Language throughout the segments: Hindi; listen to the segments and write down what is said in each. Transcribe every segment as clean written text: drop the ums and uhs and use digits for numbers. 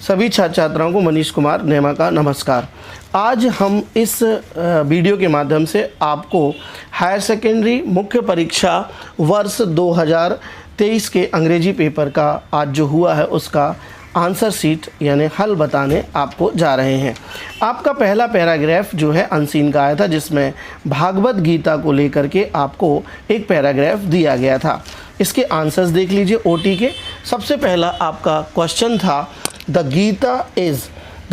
सभी छात्र छात्राओं को मनीष कुमार नेमा का नमस्कार। आज हम इस वीडियो के माध्यम से आपको हायर सेकेंडरी मुख्य परीक्षा वर्ष 2023 के अंग्रेजी पेपर का आज जो हुआ है उसका आंसर शीट यानी हल बताने आपको जा रहे हैं। आपका पहला पैराग्राफ जो है अनसीन का आया था, जिसमें भागवत गीता को लेकर के आपको एक पैराग्राफ दिया गया था। इसके आंसर्स देख लीजिए ओटी के। सबसे पहला आपका क्वेश्चन था द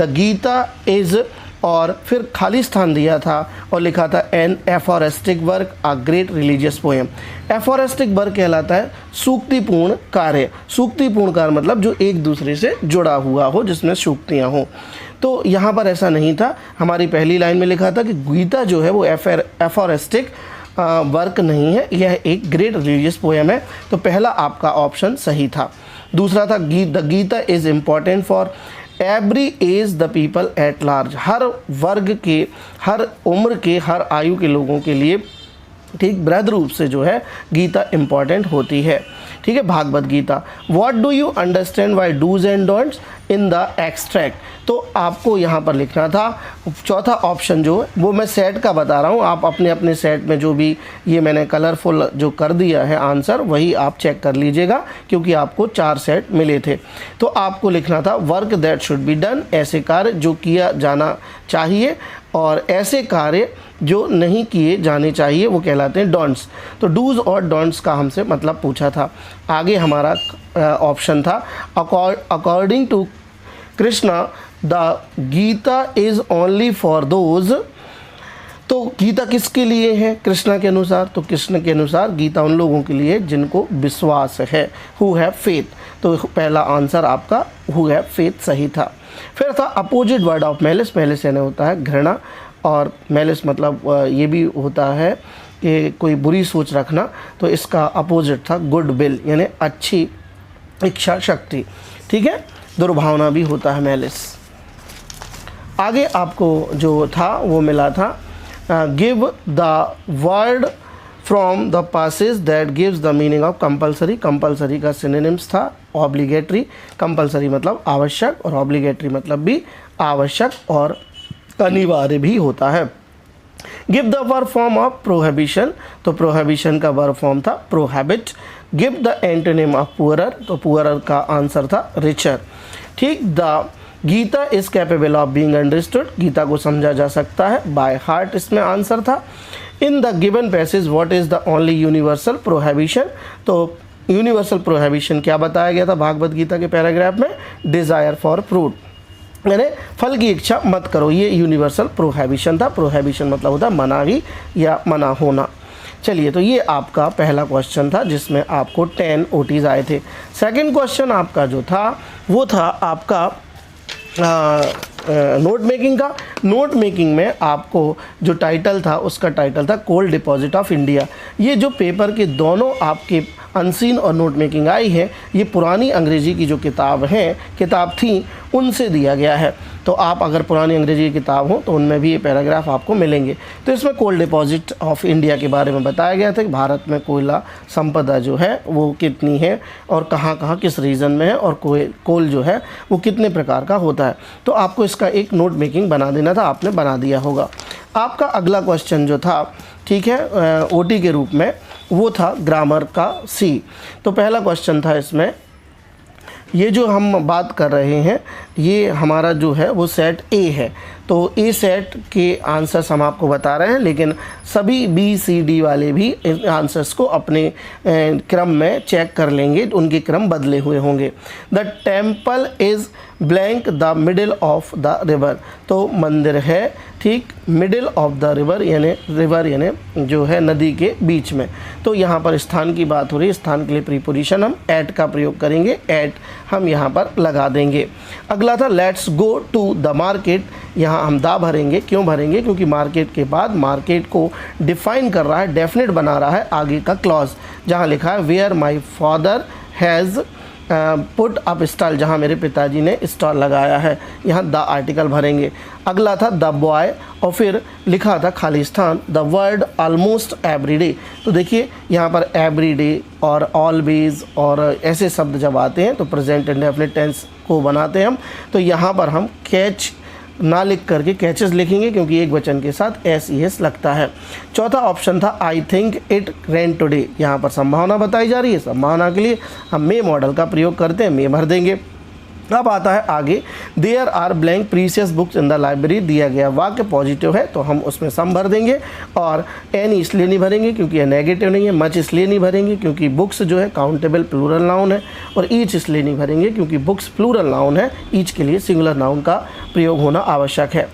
गीता इज़ और फिर खाली स्थान दिया था और लिखा था an aphoristic work a great religious poem. Aphoristic work कहलाता है सूक्तिपूर्ण कार्य। सूक्तिपूर्ण कार्य मतलब जो एक दूसरे से जुड़ा हुआ हो, जिसमें सूक्तियाँ हों। तो यहाँ पर ऐसा नहीं था। हमारी पहली लाइन में लिखा था कि गीता जो है वो एफोरेस्टिक वर्क नहीं है, यह एक ग्रेट रिलीजियस पोएम है। तो पहला आपका ऑप्शन सही था। दूसरा था the Gita is important for every age the people at large. हर वर्ग के, हर उम्र के, हर आयु के लोगों के लिए ठीक बृहद रूप से जो है गीता इम्पॉर्टेंट होती है। ठीक है, Bhagavad Gita. What do you understand by dos and don'ts in the extract. तो आपको यहाँ पर लिखना था चौथा ऑप्शन जो है वो मैं सेट का बता रहा हूँ। आप अपने अपने सेट में जो भी ये मैंने कलरफुल जो कर दिया है आंसर, वही आप चेक कर लीजिएगा, क्योंकि आपको 4 सेट मिले थे। तो आपको लिखना था work that should be done, ऐसे कार्य जो किया जाना चाहिए, और ऐसे कार्य जो नहीं किए जाने चाहिए वो कहलाते हैं डोंट्स। तो डूज और डोंट्स का हमसे मतलब पूछा था। आगे हमारा ऑप्शन था according to Krishna the Gita is only for those. तो गीता किसके लिए है कृष्णा के अनुसार? तो कृष्ण के अनुसार गीता उन लोगों के लिए जिनको विश्वास है, हु हैव फेथ। तो पहला आंसर आपका हु हैव फेथ सही था। फिर था opposite word of malice. Malice यानी होता है घृणा, और मैलिस मतलब ये भी होता है कि कोई बुरी सोच रखना। तो इसका अपोजिट था गुड विल यानी अच्छी इच्छा शक्ति। ठीक है, दुर्भावना भी होता है मैलिस। आगे आपको जो था वो मिला था give the word from the passage that gives the meaning of compulsory. Compulsory का सिनोनिम्स था ऑब्लिगेटरी। कंपलसरी मतलब आवश्यक, और ऑब्लिगेटरी मतलब भी आवश्यक और अनिवार्य भी होता है। Give the verb form of prohibition. तो प्रोहिबिशन का वर्ब फॉर्म था prohibit. Give the antonym of poorer. तो पुअरर का आंसर था रिचर। ठीक, the Gita is capable of being understood. Gita को समझा जा सकता है बाय हार्ट, इसमें आंसर था। In the given passage what is the only universal prohibition. तो यूनिवर्सल प्रोहिबिशन क्या बताया गया था भागवत गीता के पैराग्राफ में? डिज़ायर फॉर फ्रूट यानी फल की इच्छा मत करो, ये यूनिवर्सल प्रोहिबिशन था। प्रोहिबिशन मतलब होता है मनाही या मना होना। चलिए, तो ये आपका पहला क्वेश्चन था जिसमें आपको 10 ओटीज आए थे। सेकंड क्वेश्चन आपका जो था वो था आपका नोट मेकिंग का। नोट मेकिंग में आपको जो टाइटल था उसका टाइटल था कोल डिपॉजिट ऑफ इंडिया। ये जो पेपर के दोनों आपके अनसीन और नोट मेकिंग आई है, ये पुरानी अंग्रेजी की जो किताब थी उनसे दिया गया है। तो आप अगर पुरानी अंग्रेजी की किताब हो तो उनमें भी ये पैराग्राफ आपको मिलेंगे। तो इसमें कोल डिपॉजिट ऑफ इंडिया के बारे में बताया गया था कि भारत में कोयला संपदा जो है वो कितनी है और कहाँ कहाँ किस रीजन में है, और कोल जो है वो कितने प्रकार का होता है। तो आपको इसका एक नोट मेकिंग बना देना था, आपने बना दिया होगा। आपका अगला क्वेश्चन जो था, ठीक है, ओटी के रूप में, वो था ग्रामर का सी। तो पहला क्वेश्चन था इसमें, ये जो हम बात कर रहे हैं ये हमारा जो है वो सेट ए है। तो ए सेट के आंसर्स हम आपको बता रहे हैं, लेकिन सभी बी सी डी वाले भी इन आंसर्स को अपने क्रम में चेक कर लेंगे, उनके क्रम बदले हुए होंगे। The temple is blank the middle of the river. तो मंदिर है ठीक मिडिल ऑफ द रिवर यानी जो है नदी के बीच में। तो यहाँ पर स्थान की बात हो रही है, स्थान के लिए प्रीपोजिशन हम एट का प्रयोग करेंगे, एट हम यहाँ पर लगा देंगे। अगला था let's go to the market. यहाँ हम दा भरेंगे। क्यों भरेंगे? क्योंकि मार्केट के बाद मार्केट को डिफाइन कर रहा है, डेफिनेट बना रहा है आगे का क्लॉज, जहाँ लिखा है where my father has put up stall, जहाँ मेरे पिताजी ने स्टॉल लगाया है, यहाँ द आर्टिकल भरेंगे। अगला था द बॉय और फिर लिखा था Khalistan the word almost everyday. तो देखिए यहाँ पर एवरीडे और ऑलवेज और ऐसे शब्द जब आते हैं तो प्रेजेंट इंडेफिनिट टेंस को बनाते हैं हम। तो यहाँ पर हम कैच ना लिख करके कैचेस लिखेंगे क्योंकि एक वचन के साथ एस ई एस लगता है। चौथा ऑप्शन था I think it rain today. यहाँ पर संभावना बताई जा रही है, संभावना के लिए हम मे मॉडल का प्रयोग करते हैं, मे भर देंगे। अब आता है आगे, there are blank precious books in the library. दिया गया वाक्य पॉजिटिव है तो हम उसमें सम भर देंगे, और एनी इसलिए नहीं भरेंगे क्योंकि यह नेगेटिव नहीं है, मच इसलिए नहीं भरेंगे क्योंकि बुक्स जो है काउंटेबल प्लूरल नाउन है, और ईच इसलिए नहीं भरेंगे क्योंकि बुक्स प्लूरल नाउन है, ईच के लिए सिंगुलर नाउन का प्रयोग होना आवश्यक है।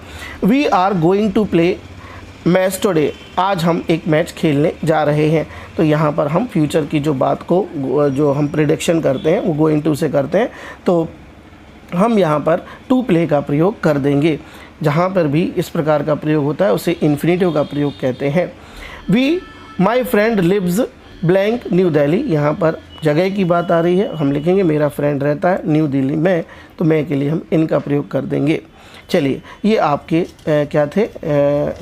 We are going to play match today. आज हम एक मैच खेलने जा रहे हैं। तो यहाँ पर हम फ्यूचर की जो बात को जो हम प्रिडिक्शन करते हैं वो गोइंग टू से करते हैं, तो हम यहाँ पर टू प्ले का प्रयोग कर देंगे। जहाँ पर भी इस प्रकार का प्रयोग होता है उसे इन्फिनेटिव का प्रयोग कहते हैं। We my friend lives blank New Delhi. यहाँ पर जगह की बात आ रही है, हम लिखेंगे मेरा फ्रेंड रहता है न्यू दिल्ली में, तो मैं के लिए हम इनका प्रयोग कर देंगे। चलिए ये आपके क्या थे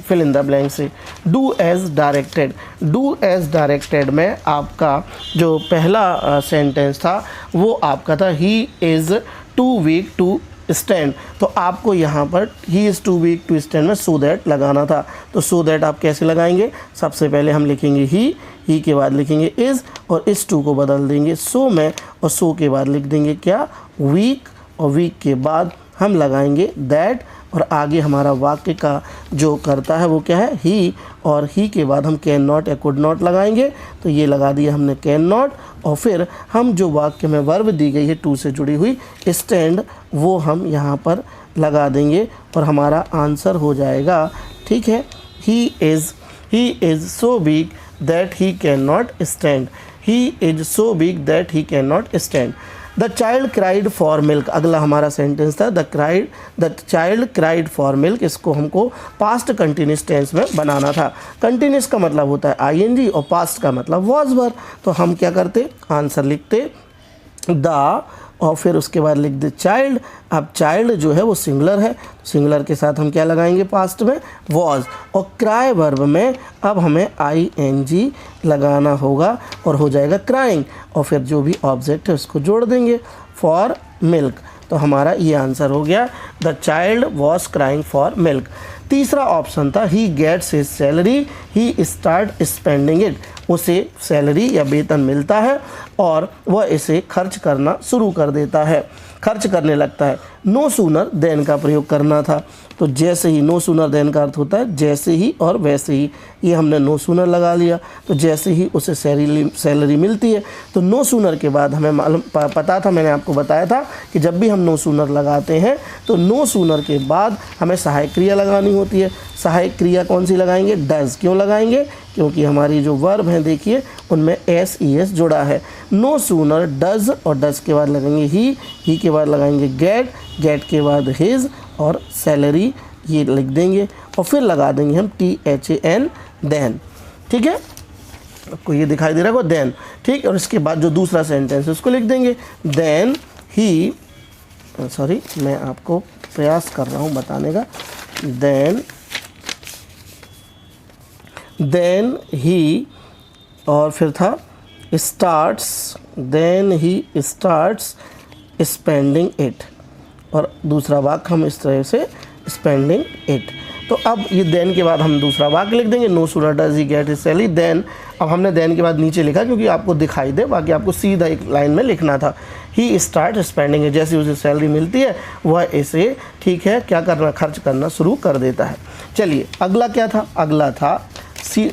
फिल इन द ब्लैंक से। Do as directed. Do as directed में आपका जो पहला सेंटेंस था वो आपका था he is too weak to stand. तो आपको यहाँ पर he is too weak to stand में सो दैट लगाना था। तो सो दैट आप कैसे लगाएंगे, सबसे पहले हम लिखेंगे ही के बाद लिखेंगे इज़ और इस टू को बदल देंगे सो में, और सो के बाद लिख देंगे क्या वीक, और वीक के बाद हम लगाएंगे दैट, और आगे हमारा वाक्य का जो करता है वो क्या है ही, और ही के बाद हम कैन नॉट या कुड नॉट लगाएंगे। तो ये लगा दिया हमने कैन नॉट, और फिर हम जो वाक्य में वर्ब दी गई है टू से जुड़ी हुई स्टैंड वो हम यहाँ पर लगा देंगे और हमारा आंसर हो जाएगा। ठीक है, he is so big that he can not stand. He is so big that he can not stand. The child cried for milk. अगला हमारा सेंटेंस था the child cried for milk. इसको हमको पास्ट कंटिन्यूस टेंस में बनाना था। कंटिन्यूस का मतलब होता है आईएनजी और पास्ट का मतलब वॉज वर। तो हम क्या करते, आंसर लिखते द और फिर उसके बाद लिख दे चाइल्ड। अब चाइल्ड जो है वो सिंगुलर है, सिंगुलर के साथ हम क्या लगाएंगे पास्ट में वॉज, और क्राई वर्ब में अब हमें आईएनजी लगाना होगा और हो जाएगा क्राइंग, और फिर जो भी ऑब्जेक्ट है उसको जोड़ देंगे फॉर मिल्क। तो हमारा ये आंसर हो गया the child was crying for milk. तीसरा ऑप्शन था he gets his salary he start spending it. उसे सैलरी या वेतन मिलता है और वह इसे खर्च करना शुरू कर देता है, खर्च करने लगता है। नो सूनर देन का प्रयोग करना था। तो जैसे ही, नो सूनर देन का अर्थ होता है जैसे ही और वैसे ही, ये हमने नो सूनर लगा लिया। तो जैसे ही उसे सैलरी मिलती है, तो नो सूनर के बाद हमें मालूम पता था, मैंने आपको बताया था कि जब भी हम नो सूनर लगाते हैं तो नो सूनर के बाद हमें सहायक क्रिया लगानी होती है। सहायक क्रिया कौन सी लगाएंगे, डज। क्यों लगाएंगे, क्योंकि हमारी जो वर्ब हैं देखिए उनमें एस ई एस जुड़ा है। नो सूनर डज, और डज के बाद लगाएंगे ही के बाद लगाएंगे गेट, गेट के बाद हिज, और सैलरी ये लिख देंगे, और फिर लगा देंगे हम THAN देन। ठीक है, आपको ये दिखाई दे रहा है देन। ठीक, और इसके बाद जो दूसरा सेंटेंस है उसको लिख देंगे देन ही, सॉरी मैं आपको प्रयास कर रहा हूँ बताने का, देन ही, और फिर था starts, then he starts spending it, और दूसरा वाक्य हम इस तरह से स्पेंडिंग इट। तो अब ये देन के बाद हम दूसरा वाक्य लिख देंगे no sooner does he get his salary then. अब हमने देन के बाद नीचे लिखा क्योंकि आपको दिखाई दे, बाकी आपको सीधा एक लाइन में लिखना था। ही स्टार्ट स्पेंडिंग है, जैसे उसे सैलरी मिलती है वह इसे ठीक है क्या करना, खर्च करना शुरू कर देता है। चलिए अगला क्या था, अगला था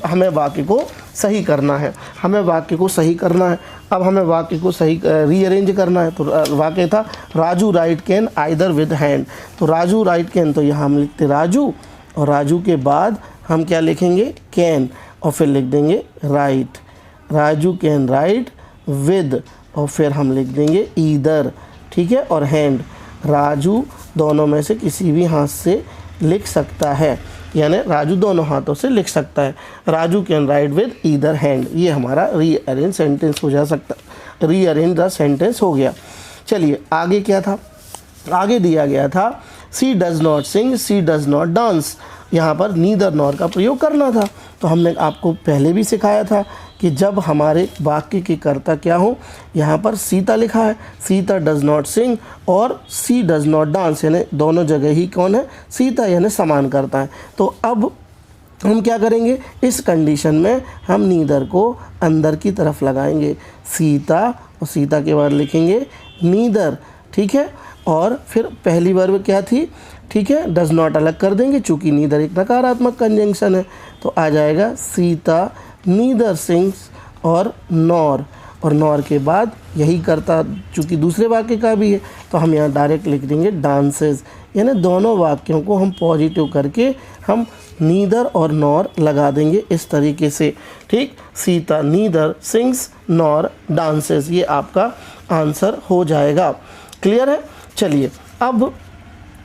हमें वाक्य को सही करना है, हमें वाक्य को सही करना है। अब हमें वाक्य को सही रीअरेंज करना है। तो वाक्य था Raju right can either with hand. तो राजू राइट कैन, तो यहाँ हम लिखते राजू, और राजू के बाद हम क्या लिखेंगे कैन, और फिर लिख देंगे right. Raju can write with, और फिर हम लिख देंगे ईदर। ठीक है, और हैंड, राजू दोनों में से किसी भी हाथ से लिख सकता है, यानी राजू दोनों हाथों से लिख सकता है। Raju can write with either hand, ये हमारा रीअरेंज सेंटेंस हो रीअरेंज द सेंटेंस हो गया। चलिए आगे क्या था, आगे दिया गया था she does not sing, she does not dance. यहाँ पर नीदर नॉर का प्रयोग करना था। तो हमने आपको पहले भी सिखाया था कि जब हमारे वाक्य के कर्ता क्या हो, यहाँ पर सीता लिखा है, सीता डज नॉट सिंग और सी डज नॉट डांस, यानी दोनों जगह ही कौन है, सीता, यानी समान करता है। तो अब हम क्या करेंगे, इस कंडीशन में हम नीदर को अंदर की तरफ लगाएंगे, सीता और सीता के बाद लिखेंगे नीदर, ठीक है। और फिर पहली वर्ब क्या थी, ठीक है, डज नॉट अलग कर देंगे चूँकि नीदर एक नकारात्मक कंजंक्शन है, तो आ जाएगा सीता नीदर सिंग्स और नॉर के बाद यही करता चूँकि दूसरे वाक्य का भी है, तो हम यहाँ डायरेक्ट लिख देंगे डांसेस, यानी दोनों वाक्यों को हम पॉजिटिव करके हम नीदर और नॉर लगा देंगे इस तरीके से, ठीक। Sita neither sings nor dances, ये आपका आंसर हो जाएगा। क्लियर है। चलिए अब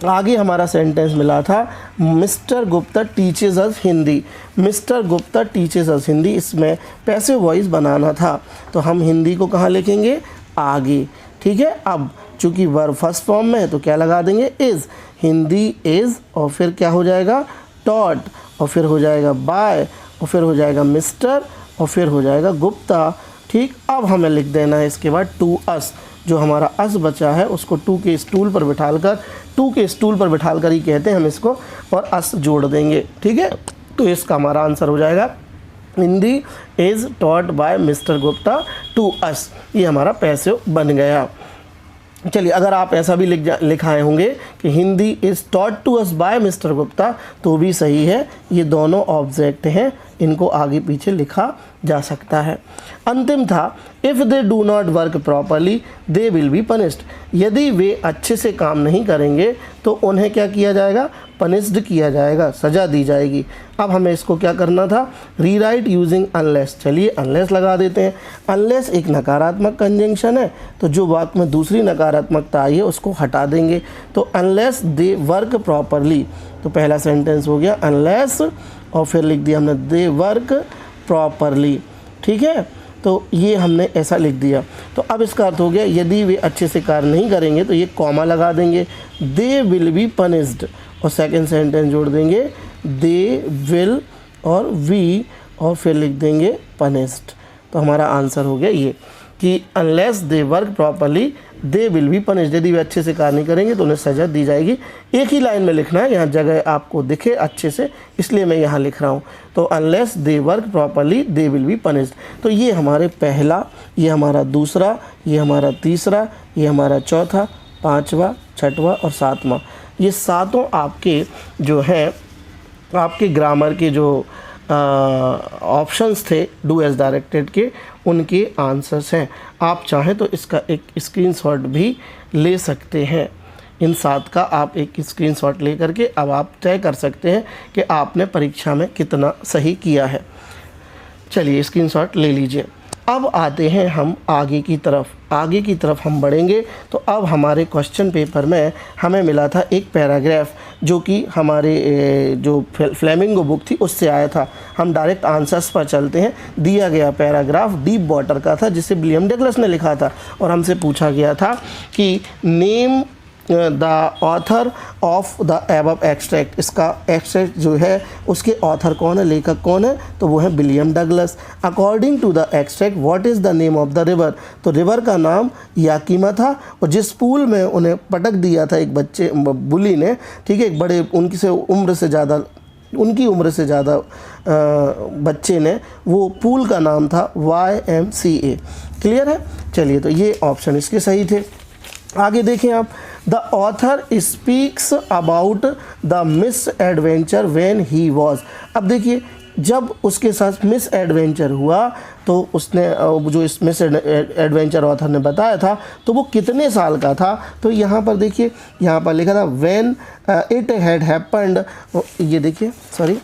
आगे हमारा सेंटेंस मिला था mister Gupta teaches us Hindi. Mister Gupta teaches us Hindi, इसमें पैसिव वॉइस बनाना था, तो हम हिंदी को कहाँ लिखेंगे, आगे, ठीक है। अब चूँकि वर्ब फर्स्ट फॉर्म में है तो क्या लगा देंगे, इज़, हिंदी इज़, और फिर क्या हो जाएगा टॉट, और फिर हो जाएगा बाय, और फिर हो जाएगा मिस्टर, और फिर हो जाएगा गुप्ता, ठीक। अब हमें लिख देना है इसके बाद टू अस, जो हमारा अस बचा है उसको टू के स्टूल पर बिठालकर ही कहते हैं हम इसको, और अस जोड़ देंगे, ठीक है। तो इसका हमारा आंसर हो जाएगा Hindi is taught by Mr Gupta to us, ये हमारा पैसिव बन गया। चलिए अगर आप ऐसा भी लिखाए होंगे कि Hindi is taught to us by Mr Gupta, तो भी सही है, ये दोनों ऑब्जेक्ट हैं, इनको आगे पीछे लिखा जा सकता है। अंतिम था if they do not work properly they will be punished. यदि वे अच्छे से काम नहीं करेंगे तो उन्हें क्या किया जाएगा, पनिश्ड किया जाएगा, सज़ा दी जाएगी। अब हमें इसको क्या करना था, रीराइट यूजिंग अनलेस। चलिए अनलेस लगा देते हैं। अनलेस एक नकारात्मक कंजंक्शन है, तो जो वाक्य में दूसरी नकारात्मकता आई है उसको हटा देंगे, तो अनलेस दे वर्क प्रॉपरली, तो पहला सेंटेंस हो गया अनलेस, और फिर लिख दिया हमने दे वर्क प्रॉपरली, ठीक है। तो ये हमने ऐसा लिख दिया। तो अब इसका अर्थ हो गया यदि वे अच्छे से कार्य नहीं करेंगे तो ये कॉमा लगा देंगे, दे विल बी पनिश्ड, और सेकंड सेंटेंस जोड़ देंगे दे विल और वी, और फिर लिख देंगे पनिश्ड। तो हमारा आंसर हो गया ये कि unless they work properly they will be punished, यदि वे अच्छे से कार्य नहीं करेंगे तो उन्हें सज़ा दी जाएगी। एक ही लाइन में लिखना है, यहाँ जगह आपको दिखे अच्छे से, इसलिए मैं यहाँ लिख रहा हूँ। तो unless they work properly they will be punished. तो ये हमारे पहला, ये हमारा दूसरा, ये हमारा तीसरा, ये हमारा चौथा, पाँचवा, छठवां और सातवां, ये सातों आपके जो हैं आपके ग्रामर के जो ऑप्शंस थे डू एज डायरेक्टेड के, उनके आंसर्स हैं। आप चाहें तो इसका एक स्क्रीनशॉट भी ले सकते हैं। इन 7 का आप एक स्क्रीनशॉट ले करके अब आप तय कर सकते हैं कि आपने परीक्षा में कितना सही किया है। चलिए स्क्रीनशॉट ले लीजिए। अब आते हैं हम आगे की तरफ हम बढ़ेंगे। तो अब हमारे क्वेश्चन पेपर में हमें मिला था एक पैराग्राफ जो कि हमारे जो फ्लेमिंगो बुक थी उससे आया था। हम डायरेक्ट आंसर्स पर चलते हैं। दिया गया पैराग्राफ डीप वाटर का था जिसे विलियम डगलस ने लिखा था, और हमसे पूछा गया था कि name the author of the above extract. इसका एक्सट्रैक्ट जो है उसके ऑथर कौन है, लेखक कौन है, तो वो है William Douglas. According to the extract what is the name of the river, तो रिवर का नाम याकीमा था, और जिस पूल में उन्हें पटक दिया था एक बच्चे बुली ने, ठीक है, एक बड़े उनकी उम्र से ज़्यादा बच्चे ने, वो पूल का नाम था YMCA। क्लियर है। चलिए तो ये ऑप्शन इसके सही थे। आगे देखें आप, the author speaks about the miss adventure when he was. अब देखिए जब उसके साथ मिस एडवेंचर हुआ तो उसने जो इस मिस एडवेंचर ऑथर ने बताया था तो वो कितने साल का था, तो यहाँ पर देखिए, यहाँ पर लिखा था व्हेन इट हैड हैपेंड, ये देखिए sorry,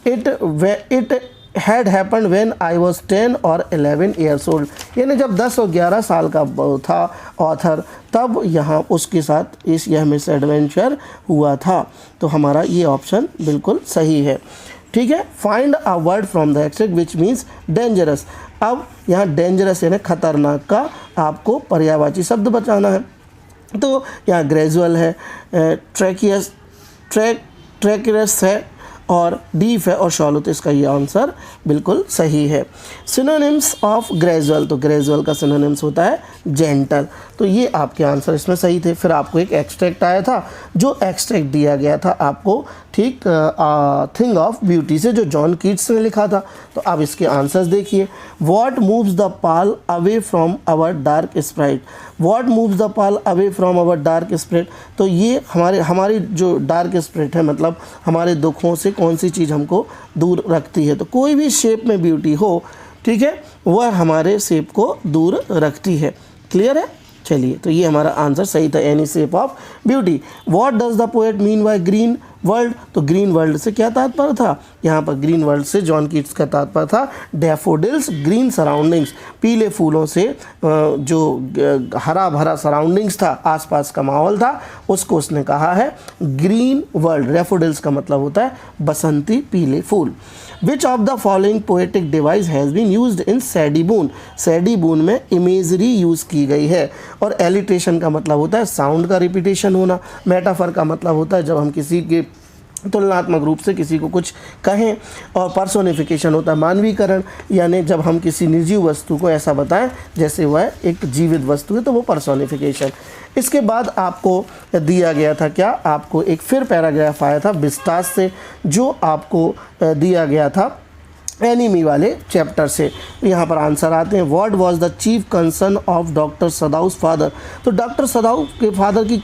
it had happened when I was 10 और 11 ईयर्स ओल्ड, यानी जब 10 और 11 साल का था ऑथर, तब यहाँ उसके साथ यह मिस एडवेंचर हुआ था। तो हमारा ये ऑप्शन बिल्कुल सही है। ठीक है। Find a word from the extract which means dangerous. अब यहाँ डेंजरस यानी खतरनाक का आपको पर्यायवाची शब्द बचाना है। तो यहाँ ग्रेजुअल है, ट्रैकियस है और डीप है और शॉलो, तो इसका ये आंसर बिल्कुल सही है। सिनोनिम्स ऑफ ग्रेजुअल, तो ग्रेजुअल का सिनोनिम्स होता है जेंटल। तो ये आपके आंसर इसमें सही थे। फिर आपको एक एक्सट्रैक्ट आया था, जो एक्सट्रैक्ट दिया गया था आपको, ठीक, थिंग ऑफ ब्यूटी से, जो जॉन कीट्स ने लिखा था। तो आप इसके आंसर्स देखिए। What moves the pall away from our dark sprite, what moves the pall away from our dark spirit, तो ये हमारी जो डार्क स्प्रिट है, मतलब हमारे दुखों से कौन सी चीज़ हमको दूर रखती है। तो कोई भी शेप में ब्यूटी हो, ठीक है, वह हमारे शेप को दूर रखती है। क्लियर है? चलिए, तो ये हमारा आंसर सही था, any shape of beauty. What does the poet mean by green world, तो ग्रीन वर्ल्ड से क्या तात्पर्य था, यहाँ पर ग्रीन वर्ल्ड से जॉन कीट्स का तात्पर्य था डैफोडिल्स ग्रीन सराउंडिंग्स, पीले फूलों से जो हरा भरा सराउंडिंग्स था, आसपास का माहौल था, उसको उसने कहा है ग्रीन वर्ल्ड। डैफोडिल्स का मतलब होता है बसंती पीले फूल। Which of the following poetic device has been used in Sadie Boon, Sadie Boon में इमेजरी यूज़ की गई है। और एलिट्रेशन का मतलब होता है साउंड का रिपीटेशन होना। मेटाफर का मतलब होता है जब हम किसी के तुलनात्मक रूप से किसी को कुछ कहें। और पर्सोनिफिकेशन होता है मानवीकरण, यानी जब हम किसी निर्जीव वस्तु को ऐसा बताएं जैसे वह एक जीवित वस्तु है, तो वो पर्सोनिफिकेशन। इसके बाद आपको दिया गया था क्या, आपको एक फिर पैराग्राफ आया था बिस्टास से, जो आपको दिया गया था एनिमी वाले चैप्टर से। यहाँ पर आंसर आते हैं। What was the chief concern of doctor Sadao's father, तो डॉक्टर सदाउ के फादर की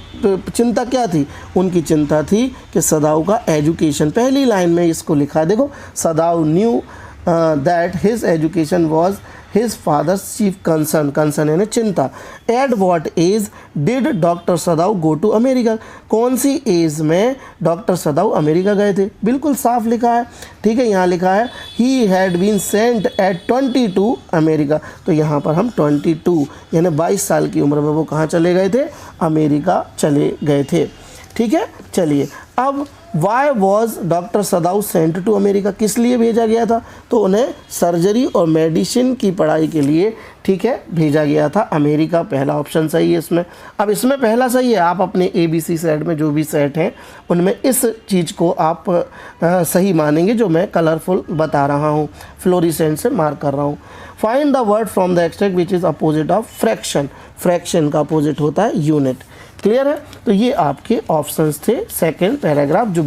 चिंता क्या थी, उनकी चिंता थी कि सदाउ का एजुकेशन। पहली लाइन में इसको लिखा, देखो, Sadao knew that his education was his father's chief concern, concern यानी चिंता। At what age did doctor Sadao go to America, कौन सी एज में डॉक्टर सदाउ अमेरिका गए थे, बिल्कुल साफ लिखा है, ठीक है। यहाँ लिखा है he had been sent at 22 America, तो यहाँ पर हम 22 यानी 22 साल की उम्र में वो कहाँ चले गए थे, अमेरिका चले गए थे, ठीक है। चलिए, अब why was doctor Sadao sent to America, किस लिए भेजा गया था, तो उन्हें सर्जरी और मेडिसिन की पढ़ाई के लिए, ठीक है, भेजा गया था अमेरिका। पहला ऑप्शन सही है इसमें। अब इसमें पहला सही है, आप अपने ABC सेट में जो भी सेट हैं उनमें इस चीज़ को आप सही मानेंगे जो मैं कलरफुल बता रहा हूँ, फ्लोरिसेंट से मार्क कर रहा हूँ। Find the word from the extract which is opposite of fraction, fraction का अपोजिट होता है यूनिट। क्लियर है? तो ये आपके ऑप्शंस थे सेकेंड पैराग्राफ जो